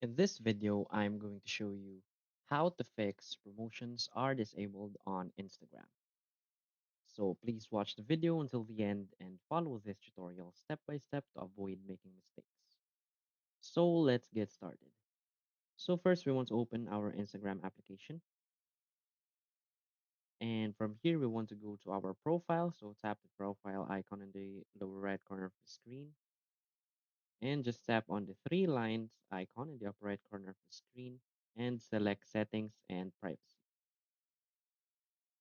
In this video, I'm going to show you how to fix promotions are disabled on Instagram. So please watch the video until the end and follow this tutorial step by step to avoid making mistakes. So let's get started. So first we want to open our Instagram application. And from here, we want to go to our profile. So tap the profile icon in the lower right corner of the screen and just tap on the three lines icon in the upper right corner of the screen and select settings and privacy.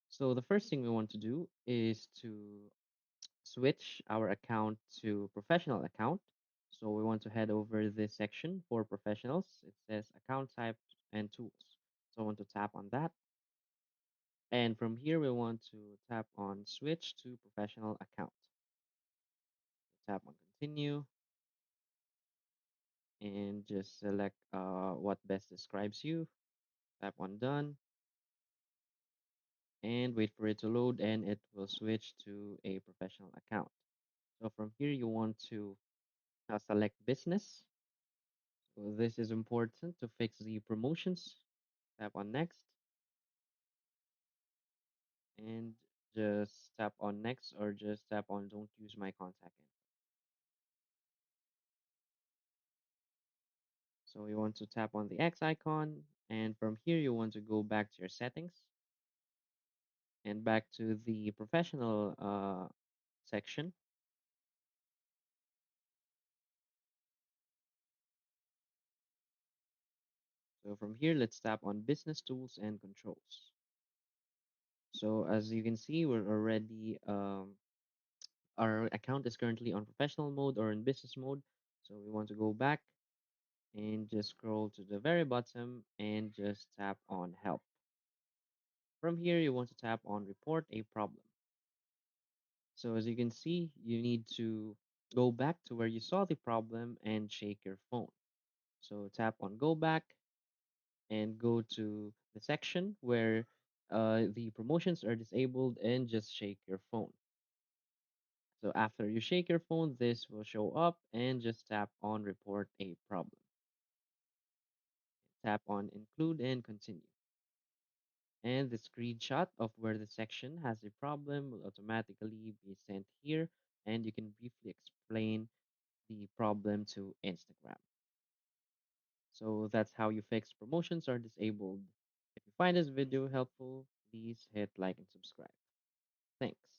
So the first thing we want to do is to switch our account to professional account. So we want to head over this section for professionals. It says account type and tools. So I want to tap on that. And from here, we want to tap on switch to professional account. Tap on continue and just select what best describes you. Tap on done and wait for it to load and it will switch to a professional account. So from here, you want to select business. So this is important to fix the promotions. Tap on next and just tap on next or just tap on don't use my contact info. So you want to tap on the X icon and from here you want to go back to your settings and back to the professional section. So from here, let's tap on business tools and controls. So as you can see, we're already our account is currently on professional mode or in business mode. So we want to go back and just scroll to the very bottom and just tap on help. From here, you want to tap on report a problem. So as you can see, you need to go back to where you saw the problem and shake your phone. So tap on go back and go to the section where the promotions are disabled and just shake your phone. So after you shake your phone, this will show up and just tap on report a problem. Tap on include and continue. And the screenshot of where the section has a problem will automatically be sent here and you can briefly explain the problem to Instagram. So that's how you fix promotions are disabled. If you find this video helpful, please hit like and subscribe. Thanks.